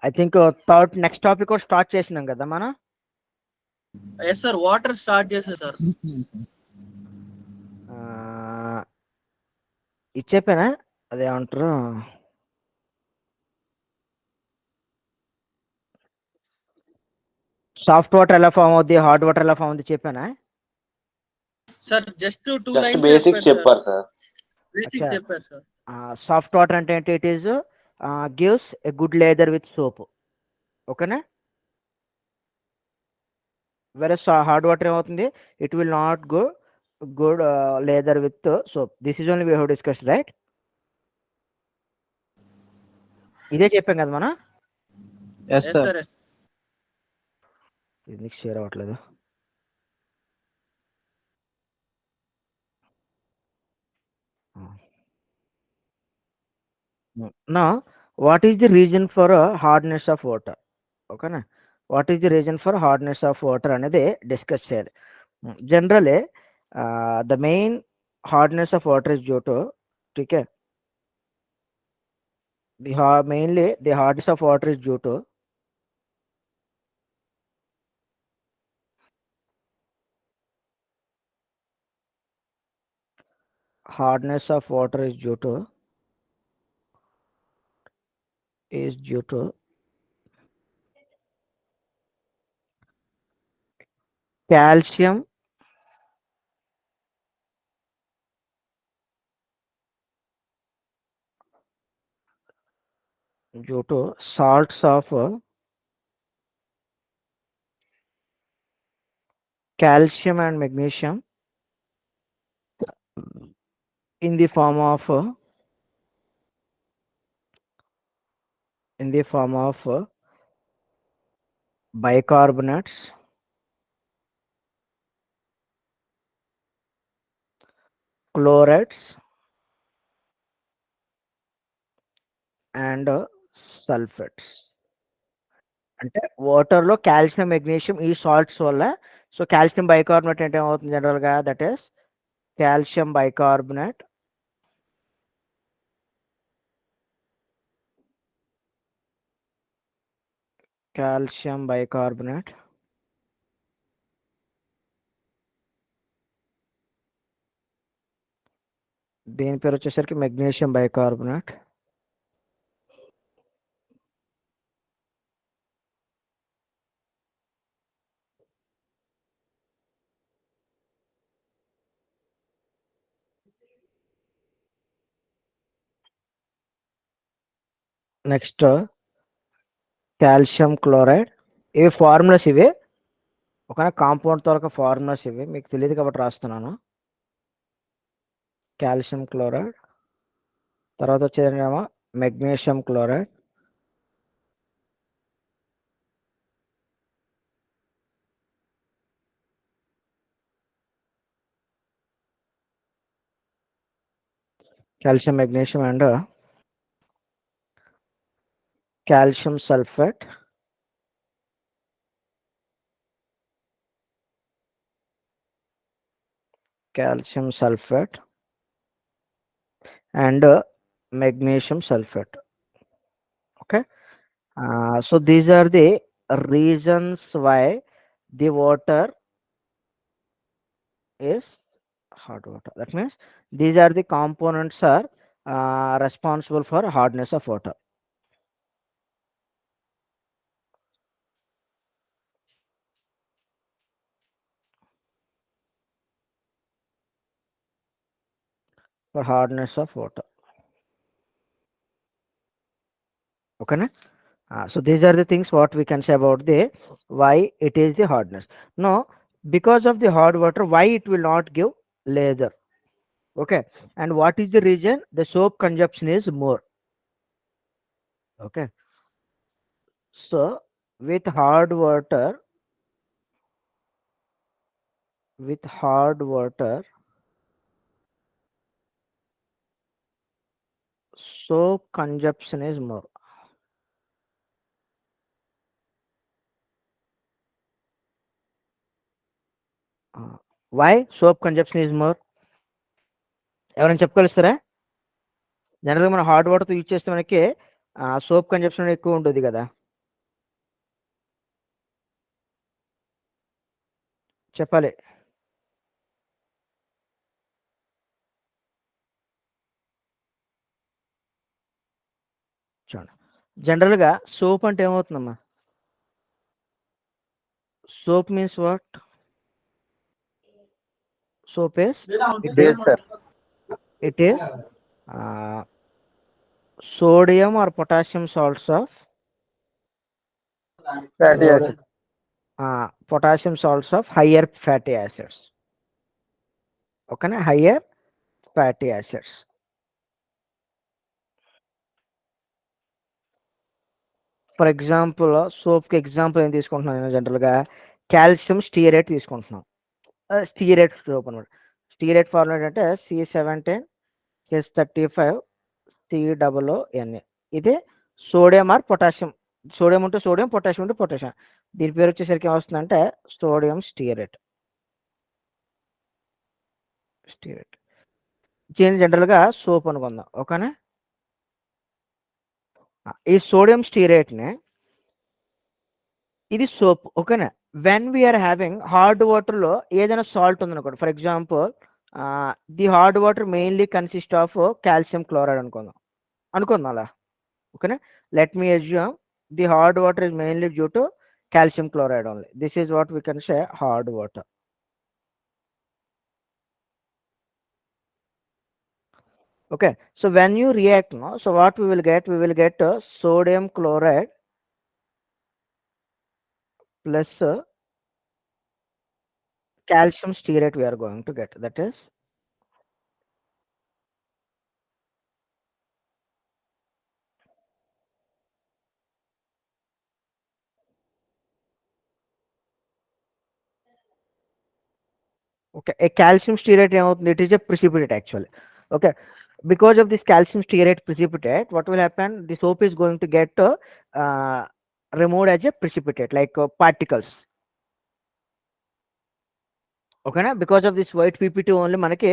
I think third next topic కూడా start చేసినాం కదా మనం. ఎస్ సార్, వాటర్ స్టార్ట్ చేసే సార్. ఇది చెప్పానా, అదేమంటారు, సాఫ్ట్ వాటర్ ఎలా ఫామ్ అవుద్ది, హార్డ్ వాటర్ ఎలా ఫామ్ అవుద్ది చెప్పానా sir? Just 2 just lines basics చెప్పారు సార్. బేసిక్స్ చెప్పారు సార్. సాఫ్ట్ వాటర్ అంటే ఏంటి, it is gives a good leather with soap. ఓకేనా. వేరే హార్డ్ వాటర్ ఏమవుతుంది, it will not go good leather with soap. This is only we have discuss, right. ఇదే చెప్పాం కదా మనం. Yes sir. ఇది షేర్ అవ్వట్లేదు. నా what is the reason for hardness of water? ఓకేనా. What is the reason for hardness of water అనేది discuss చేయాలి. Generally the main hardness of water is due to, ठीक है, mainly the hardness of water is due to hardness of water is due to calcium due to salts of calcium and magnesium in the form of bicarbonates, chlorides and sulfates. అంటే వాటర్లో calcium magnesium ఈ salts వల్ల, so calcium bicarbonate అంటే ఏమవుతుంది జనరల్గా, that is calcium bicarbonate దీని పేరు వచ్చేసరికి magnesium bicarbonate. Next calcium chloride. ఇవి ఫార్ములాస్, ఇవి ఒక కాంపౌండ్ తాలూకా ఫార్ములాస్, ఇవి మీకు తెలియదు కాబట్టి రాస్తున్నాను. కాల్షియం క్లోరైడ్, తర్వాత వచ్చేదేమో magnesium chloride, calcium magnesium and calcium sulfate, and magnesium sulfate. Okay. So these are the reasons why the water is hard water. That means these are the components are responsible for hardness of water. For hardness of water. Okay na? So these are the things what we can say about the why it is the hardness. Now because of the hard water, why it will not give leather? Okay. And what is the reason? The soap consumption is more. Okay. So with hard water, soap consumption is more. Why soap consumption is more? ఎవరైనా చెప్పగలుస్తారా? జనరల్గా మనం hard వాటర్తో use చేస్తే మనకి soap consumption ఎక్కువ ఉంటుంది కదా, చెప్పాలి. చూడండి, జనరల్గా సోప్ అంటే ఏమవుతుందమ్మా? Soap means what? Soap is Base, sir. it is sodium or potassium salts of Fatty acids. potassium salts of higher fatty acids. ఓకేనా, higher fatty acids. For example సోప్కి ఎగ్జాంపుల్ ఏం తీసుకుంటున్నాను నేను? జనరల్గా కాల్షియం స్టీరేట్ తీసుకుంటున్నాం. Stearate soap అనమాట. Stearate formula అంటే C17H35 COONA. ఇది సోడియం ఆర్ పొటాషియం. సోడియం ఉంటే సోడియం, పొటాషియం ఉంటే పొటాషియం. దీని పేరు వచ్చేసరికి ఏమొస్తుందంటే సోడియం స్టీరేట్. స్టీరేట్ దీన్ని జనరల్గా సోప్ అనుకుందాం. ఓకేనా, ఈ సోడియం స్టీరేట్ని ఇది సోప్. ఓకేనా, వెన్ వీఆర్ హ్యావింగ్ హార్డ్ వాటర్లో ఏదైనా సాల్ట్ ఉందనుకోండి, for example the hard water mainly consist of calcium chloride అనుకుందాం అలా. ఓకేనా, let me assume the hard water is mainly due to calcium chloride only. This is what we can say hard water. Okay, so when you react, no, so what we will get sodium chloride plus calcium stearate we are going to get. That is okay. A calcium stearate, it is a precipitate actually. Okay, because of this calcium stearate precipitate, what will happen? The soap is going to get removed as a precipitate, like particles. ఓకేనా, because of this white PPT only మనకి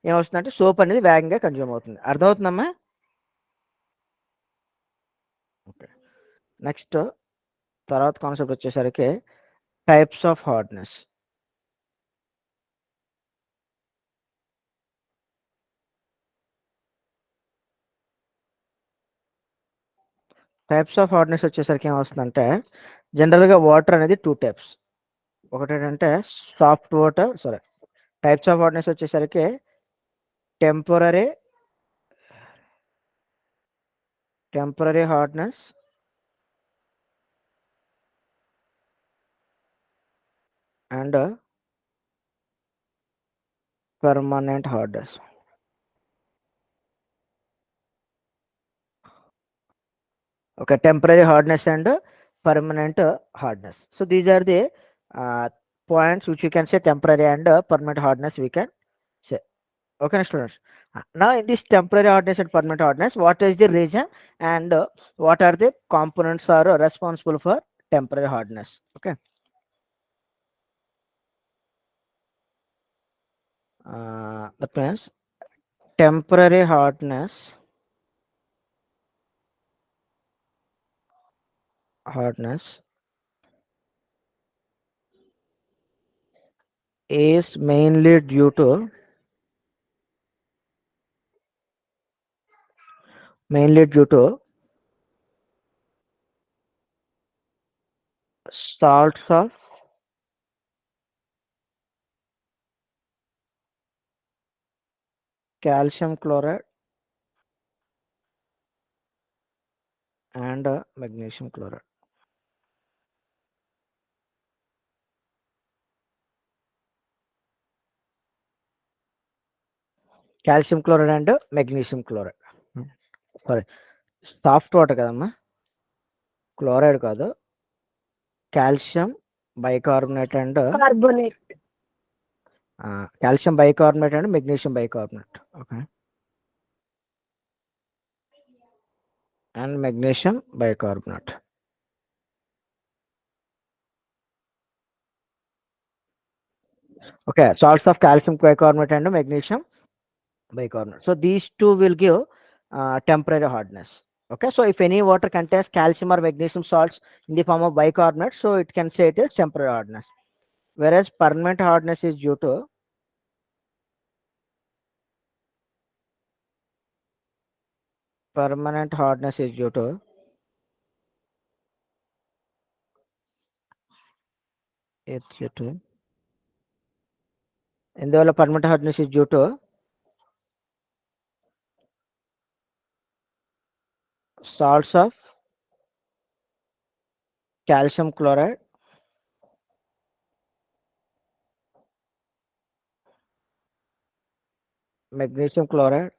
ఏమవుతుందంటే soap అనేది వేగంగా consume అవుతుంది. అర్థమవుతుందమ్మా? Okay, next తర్వాత concept వచ్చేసరికి types of hardness. Types of hardness వచ్చేసరికి ఏమొస్తుందంటే జనరల్గా వాటర్ అనేది టూ టైప్స్. ఒకటి ఏంటంటే soft water, sorry, types of hardness వచ్చేసరికి temporary hardness and permanent hardness. Okay, temporary hardness and permanent hardness. So these are the points which we can say temporary and permanent hardness we can say. Okay, students. Now in this temporary hardness and permanent hardness, what is the region and what are the components are responsible for temporary hardness? Okay. That means temporary hardness is mainly due to salts of calcium chloride and magnesium chloride. Calcium chloride and magnesium chloride. Sorry, soft water కదమ్మా, chloride కాదు. Calcium bicarbonate and calcium bicarbonate and magnesium bicarbonate. Okay, and magnesium bicarbonate. Okay, salts of calcium bicarbonate and magnesium bicarbonate. So these two will give temporary hardness. Okay, so if any water contains calcium or magnesium salts in the form of bicarbonate, so it can say it is temporary hardness. Whereas permanent hardness is due to permanent hardness is due to it's due to ఇందువల్ల permanent hardness is due to salts of calcium chloride, magnesium chloride,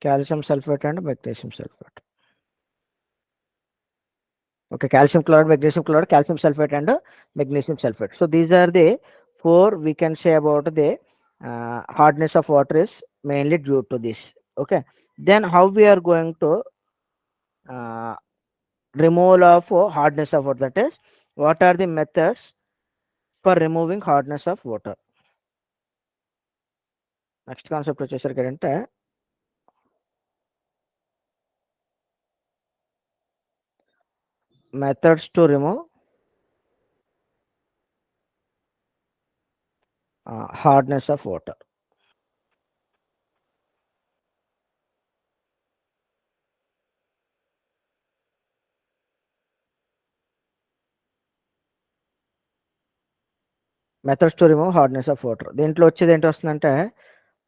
calcium sulfate and magnesium sulfate. Okay, calcium chloride, magnesium chloride, calcium sulfate and magnesium sulfate. So these are the four we can say about the hardness of water is mainly due to this. Okay, then how we are going to uh, removal of hardness of water, that is what are the methods for removing hardness of water? నెక్స్ట్ కాన్సెప్ట్ వచ్చేసరికి ఏంటంటే methods to remove hardness of water. Methods to remove hardness of water. దీంట్లో వచ్చేది ఏంటి వస్తుందంటే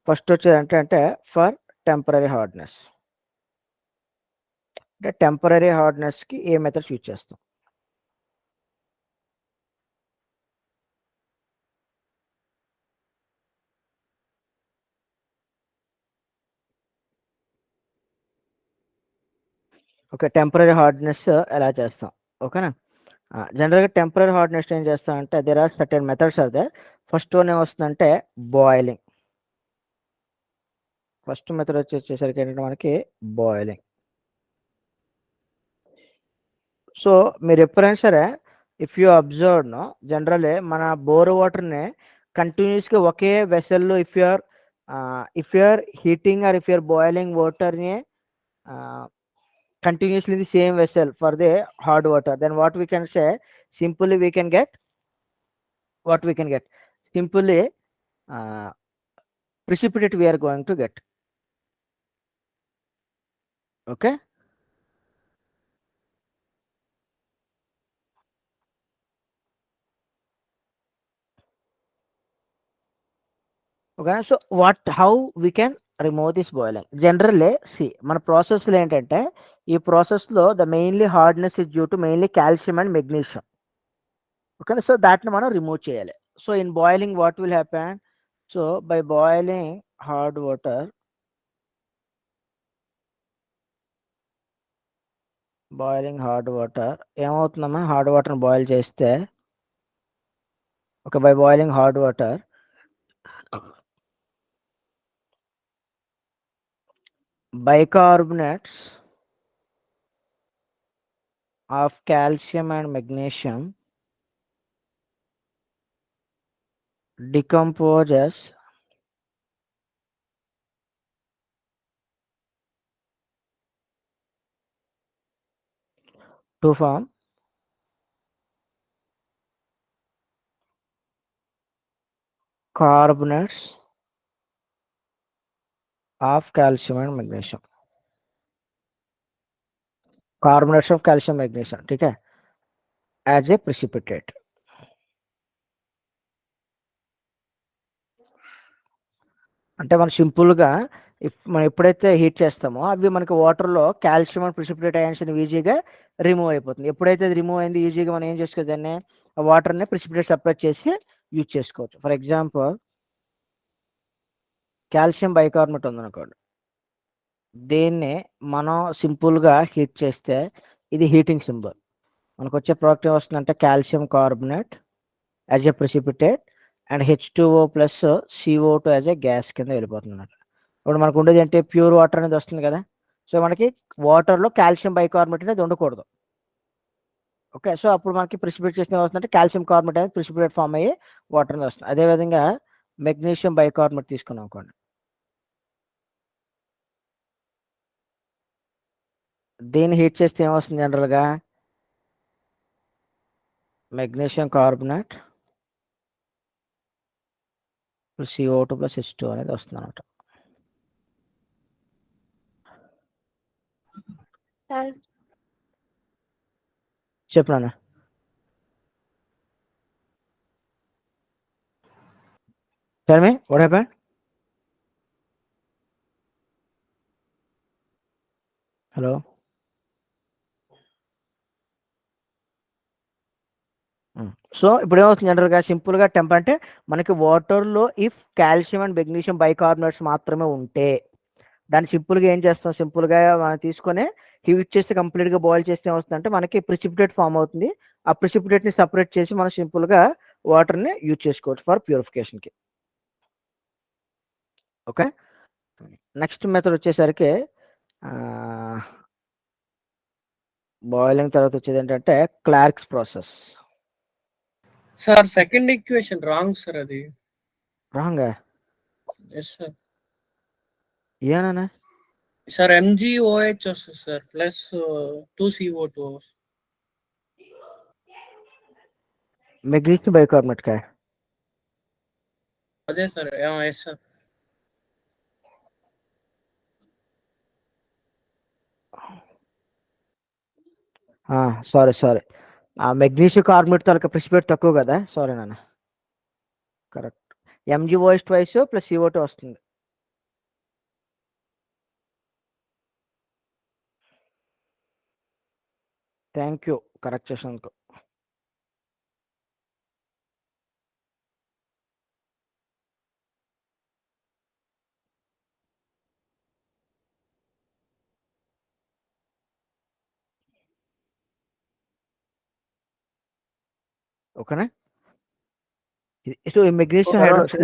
first వచ్చేది అంటే ఫర్ టెంపరరీ హార్డ్నెస్, అంటే టెంపరరీ హార్డ్నెస్కి ఏ మెథడ్స్ యూజ్ చేస్తాం? ఓకే, టెంపరరీ హార్డ్నెస్ ఎలా చేస్తాం? ఓకేనా, జనరల్గా టెంపరరీ హార్డ్నెస్ ఏం చేస్తాం అంటే there are certain methods are there. First one ఏమొస్తుందంటే బాయిలింగ్. ఫస్ట్ మెథడ్ వచ్చేసరికి ఏంటంటే మనకి బాయిలింగ్. సో మీరు ఎప్పుడైనా సరే if you observe know generally మన బోర్ వాటర్ని కంటిన్యూస్గా ఒకే వెసల్లో if you're heating or if you're boiling వాటర్ని continuously in the same vessel for the hard water, then what we can say, simply we can get what we can get simply precipitate we are going to get. Okay, okay, so how we can remove this boiling? Generally see మన ప్రాసెస్లో ఏంటంటే ఈ ప్రాసెస్లో the mainly hardness is due to mainly calcium and magnesium. Okay, so దాటిని మనం remove చేయాలి. So in boiling what will happen? So by boiling hard water, boiling hard water ఏమవుతుందమ్మా? Hard వాటర్ని బాయిల్ చేస్తే okay, by boiling hard water bicarbonates of calcium and magnesium decomposes to form carbonates of calcium and magnesium. Carbonates of calcium magnesium, ठीक है, as a precipitate. అంటే మనం సింపుల్గా మనం ఎప్పుడైతే హీట్ చేస్తామో అవి మనకి వాటర్లో కాల్షియం అండ్ ప్రిసిపిటేట్ అయాన్స్ ఈజీగా రిమూవ్ అయిపోతుంది. ఎప్పుడైతే అది రిమూవ్ అయింది ఈజీగా మనం ఏం చేసుకోవచ్చు, దాన్ని ఆ వాటర్ని ప్రిసిపిటేట్ సపరేట్ చేసి యూజ్ చేసుకోవచ్చు. ఫర్ ఎగ్జాంపుల్ కాల్షియం బైకార్బోనేట్ ఉందనుకోండి, దీన్ని మనం సింపుల్గా హీట్ చేస్తే ఇది హీటింగ్ సింబల్. మనకు వచ్చే ప్రోడక్ట్ ఏమొస్తుందంటే calcium carbonate as a precipitate and H2O plus CO2 as a gas కింద వెళ్ళిపోతుంది అన్నమాట. ఇప్పుడు మనకు ఉండేది అంటే ప్యూర్ వాటర్ అనేది వస్తుంది కదా, సో మనకి వాటర్లో కాల్షియం బైకార్బోనేట్ అనేది ఉండకూడదు. ఓకే, సో అప్పుడు మనకి ప్రిసిపిటేట్ చేసిన వస్తుందంటే కాల్షియం కార్బోనేట్ అనేది ప్రిసిపిటేట్ ఫామ్ అయ్యి వాటర్ అనేది వస్తుంది. అదేవిధంగా మెగ్నీషియం బైకార్బోనేట్ తీసుకున్నాం అనుకోండి, దీన్ని హీట్ చేస్తే ఏమొస్తుంది జనరల్గా? Magnesium carbonate plus CO2 plus H2 అనేది వస్తుంది అనమాట. సార్ చెప్పు నాన్న. Tell me what happened? Hello. So ఇప్పుడు ఏమవుతుంది జనరల్గా సింపుల్గా టెంప్ అంటే మనకి వాటర్లో if calcium and magnesium bicarbonates మాత్రమే ఉంటే దాన్ని సింపుల్గా ఏం చేస్తాం, సింపుల్గా మనం తీసుకొని హీట్ చేసి కంప్లీట్గా బాయిల్ చేస్తే ఏమవుతుందంటే మనకి ప్రిసిపిటేట్ ఫామ్ అవుతుంది. ఆ ప్రిసిపిటేట్ని సపరేట్ చేసి మనం సింపుల్గా వాటర్ని యూజ్ చేసుకోవచ్చు ఫర్ ప్యూరిఫికేషన్కి. ఓకే. నెక్స్ట్ మెథడ్ వచ్చేసరికి బాయిలింగ్ తర్వాత వచ్చేది ఏంటంటే Clark's process. Sir second equation wrong sir అది. రాంగా? Yes sir. ఏనా సార్ MgOH వస్తుంది sir plus 2CO2. Magnesium bicarbonate का? అదే సార్. Yes sir. సారీ ఆ మెగ్నీషియం కార్బోనేట్ తాలూకా ప్రిసిపిటేట్ తక్కువ కదా, సారీ నాన్న. Correct. MgOH twice plus CO2 వస్తుంది. థ్యాంక్ యూ కరెక్ట్ చేసినందుకు. ఓకేనా? సో ఈ మెగ్నీషియం హైడ్రాక్సైడ్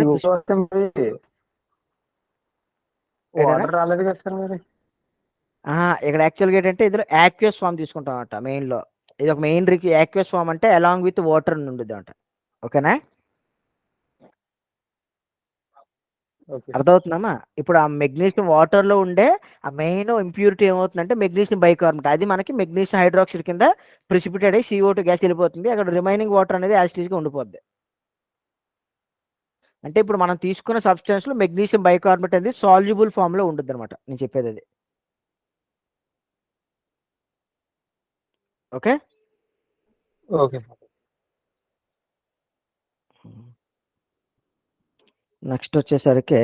వాటర్ రాలేదు కదా సార్ మరి. ఇక్కడ యాక్చువల్గా ఏంటంటే ఇందులో యాక్వియస్ ఫామ్ తీసుకుంటాం అనమాట మెయిన్లో. ఇది ఒక మెయిన్ యాక్వియస్ ఫామ్ అంటే అలాంగ్ విత్ వాటర్ ఉండదు అనమాట. ఓకేనా? అర్థమవుతుందమ్మా? ఇప్పుడు ఆ మెగ్నీషియం వాటర్లో ఉండే ఆ మెయిన్ ఇంప్యూరిటీ ఏమవుతుందంటే మెగ్నీషియం బైకార్బోనేట్. అది మనకి మెగ్నీషియం హైడ్రాక్సైడ్ కింద ప్రిసిపిటేట్ అయ్యి CO2 గ్యాస్ వెళ్ళిపోతుంది. అక్కడ రిమైనింగ్ వాటర్ అనేది యాసిడ్గా ఉండిపోద్ది. అంటే ఇప్పుడు మనం తీసుకున్న సబ్స్టెన్స్లో మెగ్నీషియం బైకార్బోనేట్ అనేది సాల్యుబుల్ ఫామ్లో ఉంటుంది అనమాట. నేను చెప్పేది అది. ఓకే. Okay sir. నెక్స్ట్ వచ్చేసరికి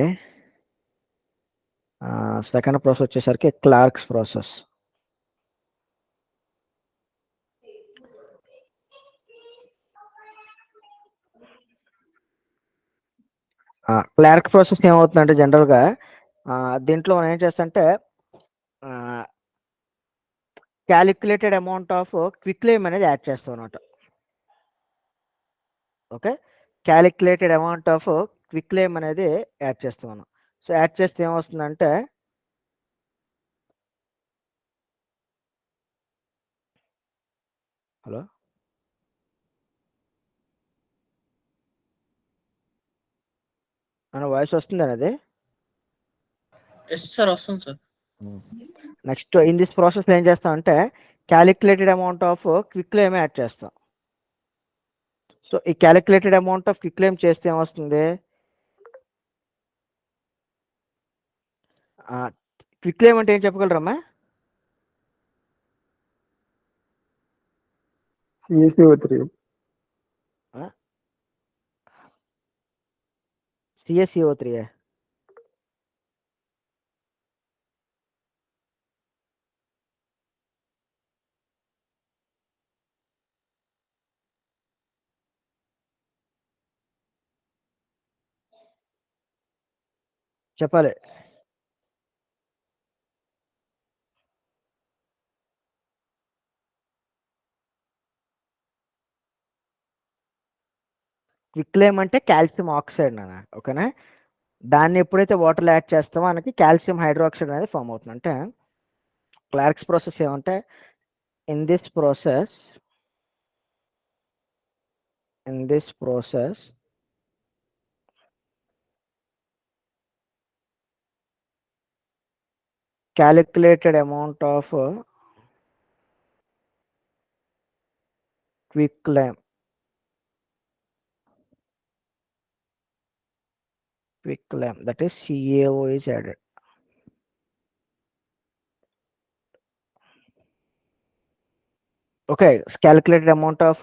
సెకండ్ ప్రాసెస్ వచ్చేసరికి క్లార్క్స్ ప్రాసెస్. క్లార్క్ ప్రాసెస్ ఏమవుతుందంటే జనరల్గా దీంట్లో మనం ఏం చేస్తామంటే క్యాలిక్యులేటెడ్ అమౌంట్ ఆఫ్ క్విక్లైమ్ అనేది యాడ్ చేస్తాం అనమాట. ఓకే. క్యాలిక్యులేటెడ్ అమౌంట్ ఆఫ్ క్విక్లైమ్ అనేది యాడ్ చేస్తాం మనం. సో యాడ్ చేస్తే ఏమొస్తుందంటే హలో మన వాయిస్ వస్తుందని అది. ఎస్ సార్ వస్తుంది sir. Next in this process ఏం చేస్తామంటే క్యాలిక్యులేటెడ్ అమౌంట్ ఆఫ్ క్విక్లైమ్ యాడ్ చేస్తాం. సో ఈ క్యాలిక్యులేటెడ్ అమౌంట్ ఆఫ్ క్విక్లైమ్ చేస్తే ఏమొస్తుంది? క్విక్లైమ్ అంటే ఏం చెప్పగలరమ్మా? CaCO3. TS-ECET. చెప్పాలి. క్విక్లైమ్ అంటే కాల్షియం ఆక్సైడ్ నాన్న. ఓకేనా? దాన్ని ఎప్పుడైతే వాటర్లో యాడ్ చేస్తామో మనకి కాల్షియం హైడ్రాక్సైడ్ అనేది ఫామ్ అవుతుంది. అంటే క్లార్క్స్ ప్రాసెస్ ఏమంటే in this process calculated amount of quicklime. Quicklime, that is CaO is added. Okay, calculated amount of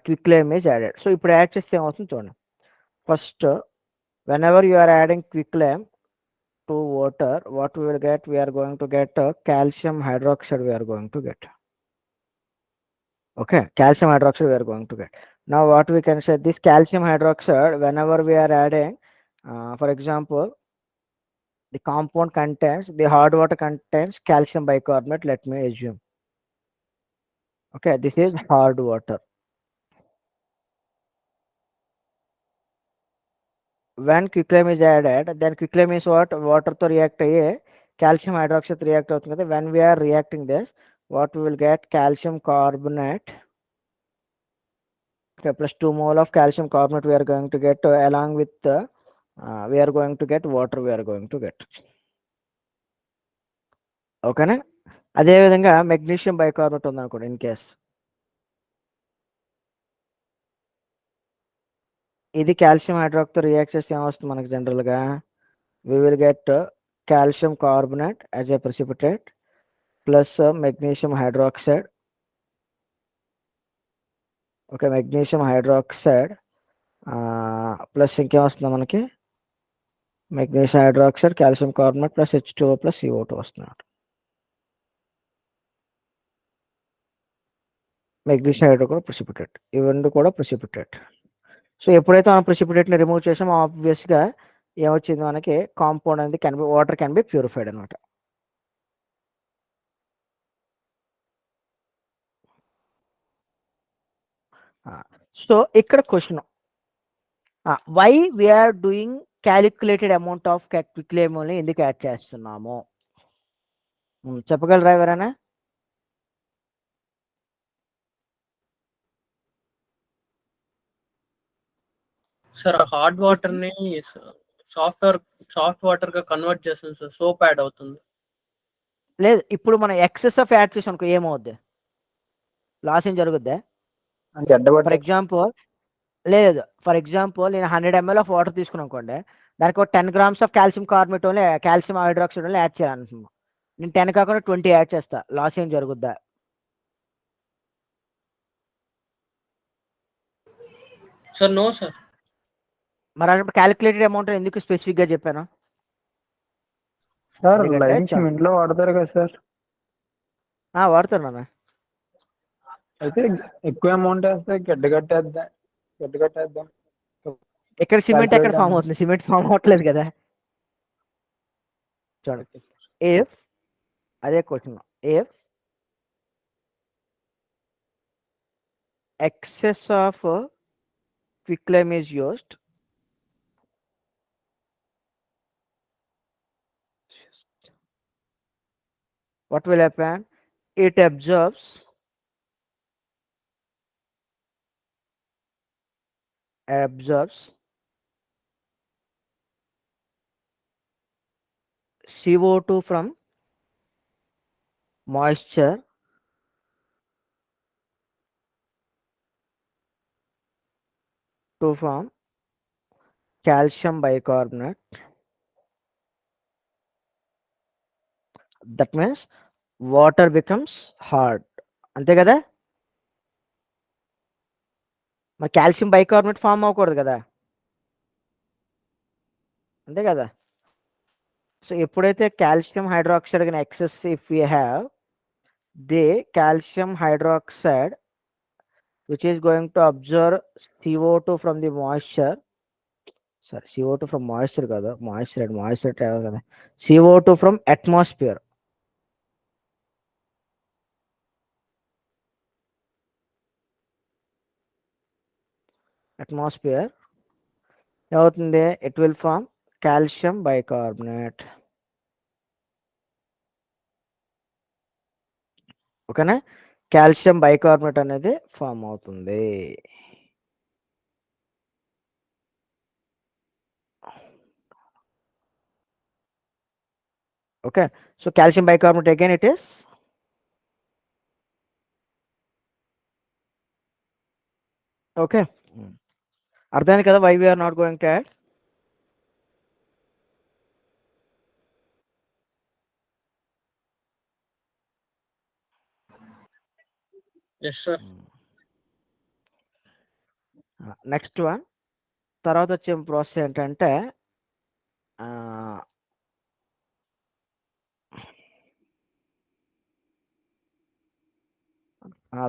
quicklime is added. So ఇప్పుడు యాడ్ చేస్తే ఏమవుతుంది చూడండి. First whenever you are adding quicklime to water, what we will get? We are going to get calcium hydroxide. We are going to get. Okay, calcium hydroxide we are going to get. Now what we can say, this calcium hydroxide, whenever we are adding, for example, the compound contains, the hard water contains calcium bicarbonate, let me assume. Okay, this is hard water. When quicklime is added, then quicklime is what? Water to react అయ్యే calcium hydroxide to react అవుతుంది కదా. When we are reacting this, what we will get? Calcium carbonate, okay, plus 2 mole of calcium carbonate we are going to get, along with we are going to get water, we are going to get. ఓకేనా? అదేవిధంగా magnesium bicarbonate ఉందనుకోండి, in case ఇది calcium హైడ్రాక్తో react చేస్తే ఏమొస్తుంది మనకి జనరల్గా? we will get calcium carbonate as a precipitate plus magnesium hydroxide. Okay, magnesium hydroxide plus ఇంకేం వస్తుంది మనకి? magnesium hydroxide, calcium carbonate plus H2O plus CO2 వస్తుంది. మెగ్నీషియం హైడ్రో కూడా ప్రెసిపిటేట్, ఇవన్నీ కూడా ప్రెసిపిటేట్. సో ఎప్పుడైతే మనం ప్రెసిపిటేట్ని రిమూవ్ చేసామో ఆబ్వియస్గా ఏమొచ్చింది మనకి? కాంపౌండ్ అనేది వాటర్ క్యాన్ బి ప్యూరిఫైడ్ అనమాట. సో ఇక్కడ question, why we're doing calculated amount of quicklime ఎందుకు యాడ్ చేస్తున్నాము? చెప్పగలరా ఎవరైనా? సార్ హార్డ్ వాటర్ ని సాఫ్ట్ వాటర్ గా కన్వర్ట్ చేస్తుంది సార్, సోప్ యాడ్ అవుతుంది. లేదు, ఇప్పుడు మనం ఎక్సెస్ ఆఫ్ యాడ్ చేసాం అనుకో, ఏమవుద్ది? లాస్ ఏం జరుగుద్దా? ఫర్ ఎగ్జాంపుల్, లేదు, ఫర్ ఎగ్జాంపుల్ నేను 100 ml ఆఫ్ వాటర్ తీసుకున్నాను అనుకోండి, దానికి ఒక 10 grams of calcium carbonate only, calcium hydroxide only add చేయాలనుకున్నాను. నేను 10 కాకుండా 20 యాడ్ చేస్తా, లాస్ ఏం జరుగుద్దా? Sir no sir. మరి అన్నప్పుడు క్యాలిక్యులేటెడ్ అమౌంట్ ఎందుకు స్పెసిఫిక్ గా చెప్పాను? సార్ ఎందుకంటే లైన్ సిమెంట్ లో వాడతారు కదా సార్, వాడుతున్నాను. అయితే ఎక్కువ అమౌంట్ వేస్తే గడ్డ కట్టేద్దాం ఇక్కడ సిమెంట్ ఎక్కడ ఫామ్ calculate అవుతుంది? సిమెంట్ ఫామ్ అవ్వట్లేదు కదా. చూడండి, ఇఫ్, అదే question, if excess of quicklime is used, what will happen? It absorbs CO2 from moisture to form calcium bicarbonate. That means water becomes hard. అంతే కదా? మరి కాల్షియం బైకార్బోనేట్ ఫామ్ అవ్వకూడదు కదా, అంతే కదా? సో ఎప్పుడైతే కాల్షియం హైడ్రాక్సైడ్ కానీ excess, if you have the calcium hydroxide which is going to absorb CO2 from the moisture, sorry, CO2 from moisture కదా, moisture కదా, CO2 from atmosphere. ఏమవుతుంది? It will form calcium bicarbonate. ఓకేనా? Calcium bicarbonate అనేది form అవుతుంది. Okay, so calcium bicarbonate again it is okay. అర్థమైంది కదా why we're not going to add. Yes sir. Next one తర్వాత వచ్చే ప్రాసెస్ ఏంటంటే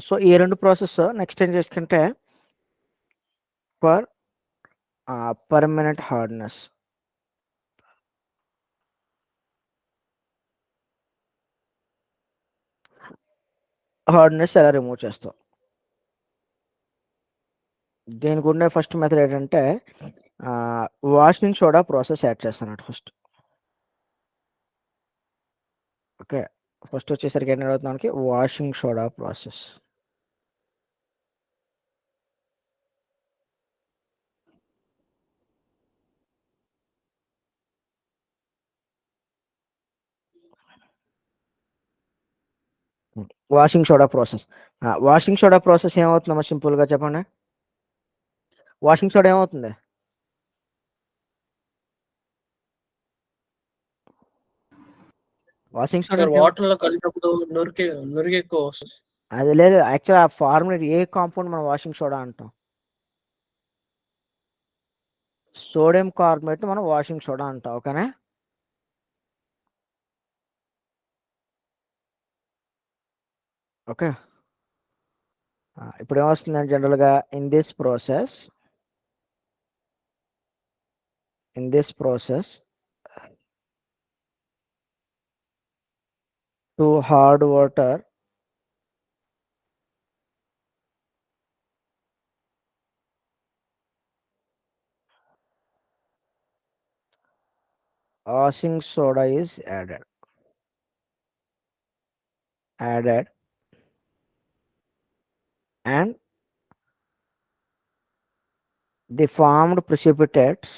సో ఈ రెండు ప్రాసెస్ నెక్స్ట్ ఏం చేసుకుంటే ఫర్ పర్మనెంట్ హార్డ్నెస్. హార్డ్నెస్ ఎలా రిమూవ్ చేస్తాం? దీనికి ఉండే ఫస్ట్ మెథడ్ ఏంటంటే వాషింగ్ సోడా ప్రాసెస్ యాడ్ చేస్తాను ఫస్ట్. ఓకే, ఫస్ట్ వచ్చేసరికి ఏం అడుగుతుంది మనకి washing soda process. Washing soda process. Washing soda process ఏమవుతుందమ్మా సింపుల్గా చెప్పండి. వాషింగ్ సోడా ఏమవుతుంది? వాషింగ్ సోడా సార్ అంటే వాటర్ లో కలిపినప్పుడు నురికి ఎక్కువ వస్తుంది. అది లేదు, యాక్చువల్ ఆ ఫార్ములా ఏ కాంపౌండ్ మనం వాషింగ్ సోడా అంటాం? సోడియం కార్బోనేట్ మనం వాషింగ్ సోడా అంటాం. ఓకేనా? ఓకే, ఇప్పుడు ఏమొస్తుందంటే జనరల్గా in this process to hard water washing soda is added and the formed precipitates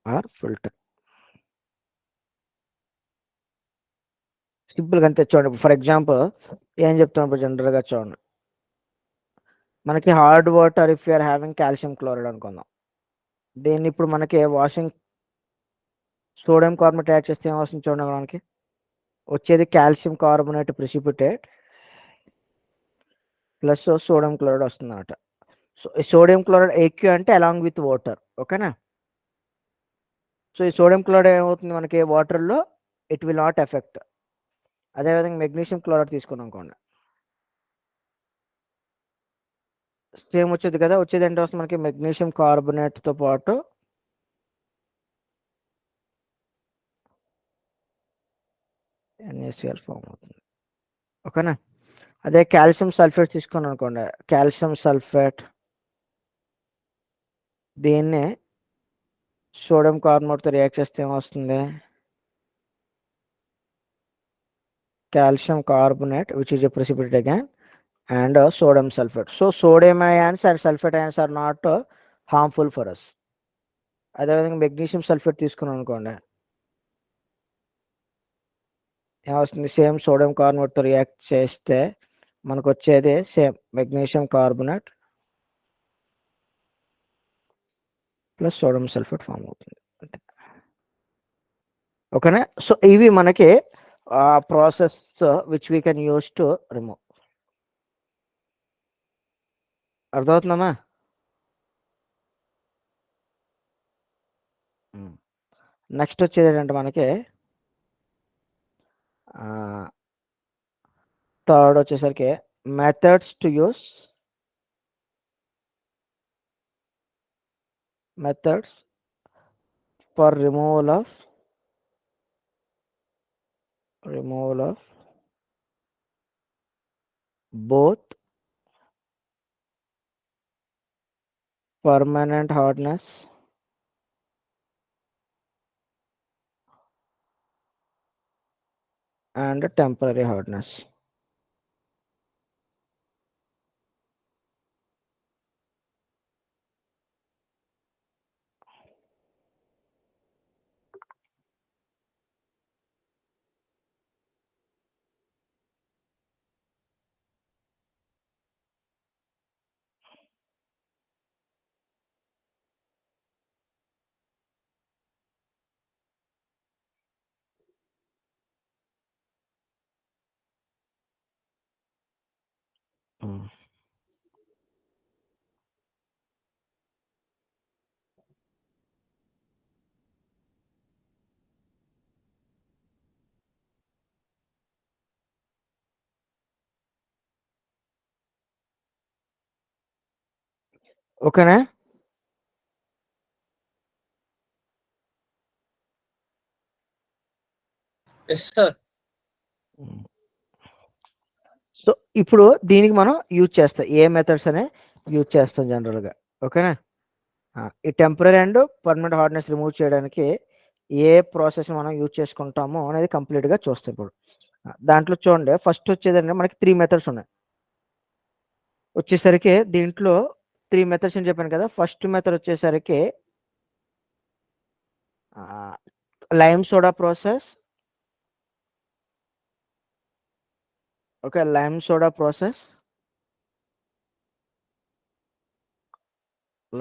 are filtered. సింపుల్గా అంతే. చూడండి ఫర్ ఎగ్జాంపుల్ ఏం చెప్తాను ఇప్పుడు జనరల్గా చూడండి. మనకి hard water if you're having calcium chloride అనుకుందాం. దీన్ని ఇప్పుడు మనకి వాషింగ్ సోడియం కార్బోనేట్ యాడ్ చేస్తే ఏమొస్తుంది చూడండి మనకి వచ్చేది calcium carbonate precipitate plus sodium chloride వస్తుంది అన్నమాట. సో ఈ సోడియం క్లోరైడ్ ఏక్యూ అంటే అలాంగ్ విత్ వాటర్. ఓకేనా? సో ఈ సోడియం క్లోరైడ్ ఏమవుతుంది మనకి వాటర్లో ఇట్ విల్ నాట్ ఎఫెక్ట్. అదేవిధంగా మెగ్నీషియం క్లోరైడ్ తీసుకున్నాం అనుకోండి, సేమ్ వచ్చేది కదా. వచ్చేది ఏంటో వస్తుంది మనకి మెగ్నీషియం కార్బోనేట్తో పాటు NaCl ఫామ్ అవుతుంది. ఓకేనా? అదే కాల్షియం సల్ఫేట్ తీసుకున్నాం అనుకోండి, కాల్షియం సల్ఫేట్ దీన్నే సోడియం కార్బోనేట్తో రియాక్ట్ చేస్తే ఏమొస్తుంది calcium carbonate which is a precipitate again and sodium sulfate. So sodium ions and sulfate ions are not harmful for us. అదేవిధంగా మెగ్నీషియం సల్ఫేట్ తీసుకున్నాం అనుకోండి, ఏమొస్తుంది సేమ్ సోడియం కార్బోనేట్తో రియాక్ట్ చేస్తే మనకు వచ్చేది same magnesium carbonate plus sodium sulphate form అవుతుంది. అంతే. ఓకేనా? సో ఇవి మనకి process which we can use to remove. అర్థమవుతుందమ్మా? నెక్స్ట్ వచ్చేది ఏంటంటే మనకి థర్డ్ వచ్చేసరికి methods to use methods for removal of both permanent hardness and temporary hardness. Um. ఓకేనా? Yes sir. సో ఇప్పుడు దీనికి మనం యూజ్ చేస్తాం, ఏ మెథడ్స్ అనే యూజ్ చేస్తాం జనరల్గా. ఓకేనా? ఈ temporary and permanent hardness remove చేయడానికి ఏ ప్రాసెస్ మనం యూజ్ చేసుకుంటామో అనేది కంప్లీట్గా చూస్తాం ఇప్పుడు. దాంట్లో చూడండి, ఫస్ట్ వచ్చేదండి మనకి 3 మెథడ్స్ ఉన్నాయి. వచ్చేసరికి దీంట్లో 3 మెథడ్స్ అని చెప్పాను కదా. ఫస్ట్ మెథడ్ వచ్చేసరికి lime soda process. Okay, lime soda process,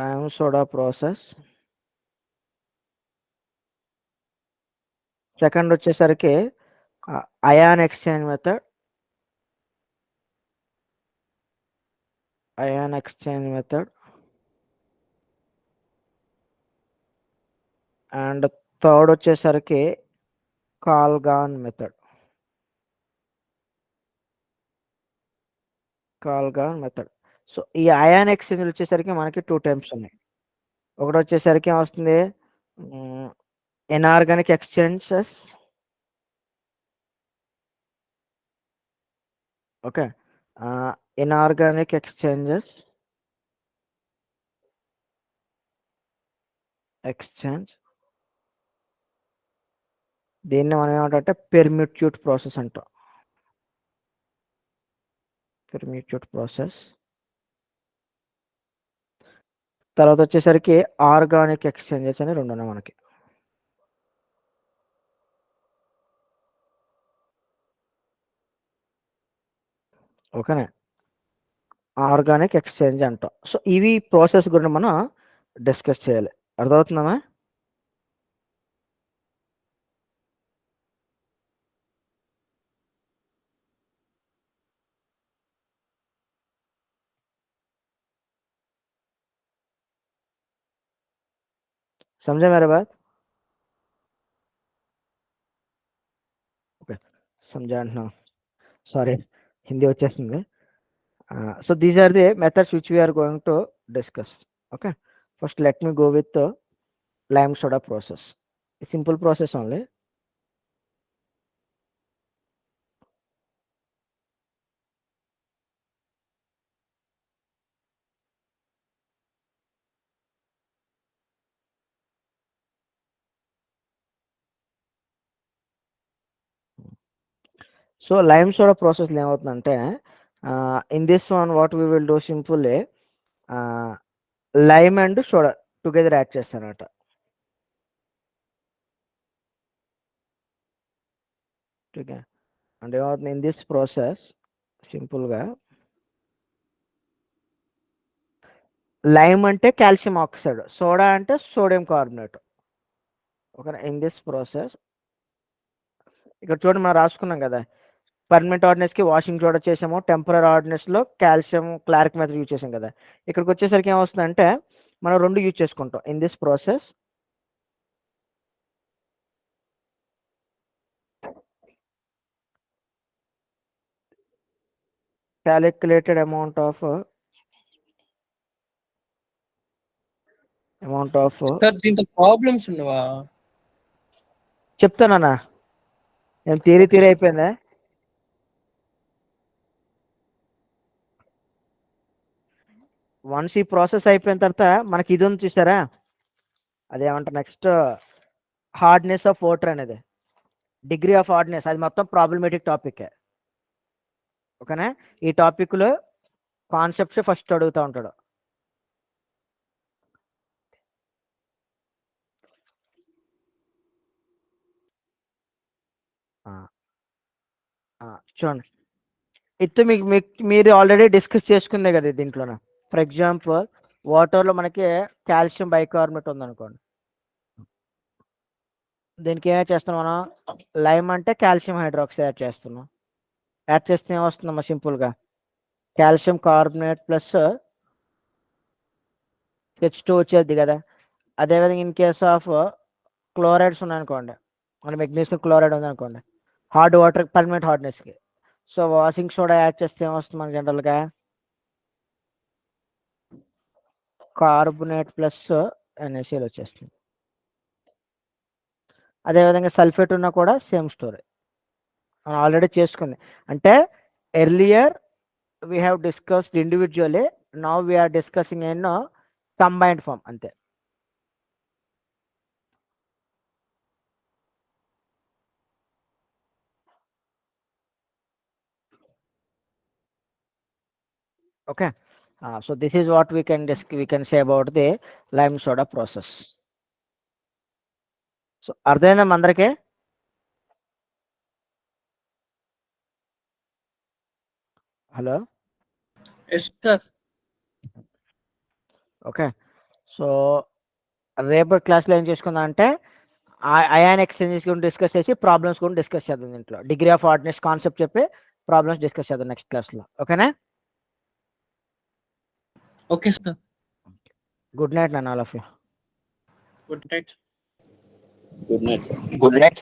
lime soda process. Second వచ్చేసరికి ion exchange method, ion exchange method. And third వచ్చేసరికి Calgon method, Calgon method. So ఈ అయాన్ ఎక్స్చేంజ్ వచ్చేసరికి మనకి 2 టైప్స్ ఉన్నాయి. ఒకటి వచ్చేసరికి ఏమొస్తుంది, inorganic exchanges. Okay, inorganic exchanges, exchange. దీన్ని మనం ఏమంటే పెర్మిట్యూట్ ప్రాసెస్ అంటాం, పెర్మిట్యూట్ ప్రాసెస్. తర్వాత వచ్చేసరికి ఆర్గానిక్ ఎక్స్చేంజెస్ అని 2 ఉన్నాయి మనకి. ఓకేనా? ఆర్గానిక్ ఎక్స్చేంజ్ అంటాం. సో ఇవి ప్రాసెస్ గురించి మనం డిస్కస్ చేయాలి. అర్థమవుతుందమ్మా? समझा मेरा बात? ఓకే, समझा అంటున్నా. సారీ, హిందీ వచ్చేస్తుంది. So these are the methods which we're going to discuss. Okay, first let me go with lime soda process. A simple process only. So lime soda process ఏమవుతుందంటే, in this one what we will do simply, lime and soda together add చేస్తారన్నమాట. Okay, అంటే ఏమవుతుంది in this process, సింపుల్గా lime అంటే calcium oxide, soda అంటే sodium carbonate. Okay, in this process ఇక్కడ చూడండి మనం రాసుకున్నాం కదా, పర్మనెంట్ హార్డ్నెస్కి వాషింగ్ సోడా చేసాము, టెంపరీ హార్డ్నెస్లో కాల్షియం క్లారిక్ మెథడ్ యూజ్ చేసాం కదా. ఇక్కడికి వచ్చేసరికి ఏమొస్తుందంటే మనం 2 యూజ్ చేసుకుంటాం in this process. Calculated amount of sir దీంట్లో ప్రాబ్లమ్స్ ఉండవా? చెప్తానన్నా, నేను థియరీ ఓకే సార్. అయిపోయిందా? వన్స్ ఈ ప్రాసెస్ అయిపోయిన తర్వాత మనకి ఇది ఉంది చూసారా, అదేమంటారు నెక్స్ట్ హార్డ్నెస్ ఆఫ్ వాటర్ అనేది, డిగ్రీ ఆఫ్ హార్డ్నెస్, అది మొత్తం ప్రాబ్లమేటిక్ టాపిక్. ఓకేనా? ఈ టాపిక్లో కాన్సెప్ట్స్ ఫస్ట్ అడుగుతూ ఉంటాడు. చూడండి, ఇది మీరు ఆల్రెడీ డిస్కస్ చేసుకుందే కదా దీంట్లోనే. ఫర్ ఎగ్జాంపుల్ వాటర్లో మనకి కాల్షియం బైకార్బోనేట్ ఉందనుకోండి, దీనికి ఏం చేస్తున్నాం మనం, లైమ్ అంటే కాల్షియం హైడ్రాక్సైడ్ యాడ్ చేస్తున్నాం. యాడ్ చేస్తే ఏమొస్తుందమ్మా సింపుల్గా, కాల్షియం కార్బోనేట్ ప్లస్ H2 వచ్చేది కదా. అదేవిధంగా ఇన్ కేస్ ఆఫ్ క్లోరైడ్స్ ఉన్నాయనుకోండి, మన మెగ్నీషియం క్లోరైడ్ ఉందనుకోండి, హార్డ్ వాటర్ పర్మనెంట్ హార్డ్నెస్కి. సో వాషింగ్ సోడా యాడ్ చేస్తే ఏమొస్తుంది మనకి జనరల్గా? కార్బోనేట్ ప్లస్ NaCl వచ్చేస్తుంది. అదేవిధంగా సల్ఫేట్ ఉన్నా కూడా సేమ్ స్టోరీ, మనం ఆల్రెడీ చేసుకుంది. అంటే earlier we have discussed individually, now we're discussing in combined form అంతే. Okay, so this is what we can say about the lime soda process. So అర్థమైందా అందరికీ? Hello. Yes sir. Okay, so రేపు క్లాస్లో ఏం చేసుకుందాం అంటే అయాన్ ఎక్స్చేంజెస్ గురించి discuss చేసి ప్రాబ్లమ్స్ గురించి డిస్కస్ చేద్దాం. దీంట్లో డిగ్రీ ఆఫ్ హార్డ్నెస్ కాన్సెప్ట్ చెప్పి ప్రాబ్లమ్స్ డిస్కస్ చేద్దాం నెక్స్ట్ క్లాస్లో. ఓకేనా? Okay sir. గుడ్ నైట్ నాన్న, all of you. Good night. Good night sir. Good night.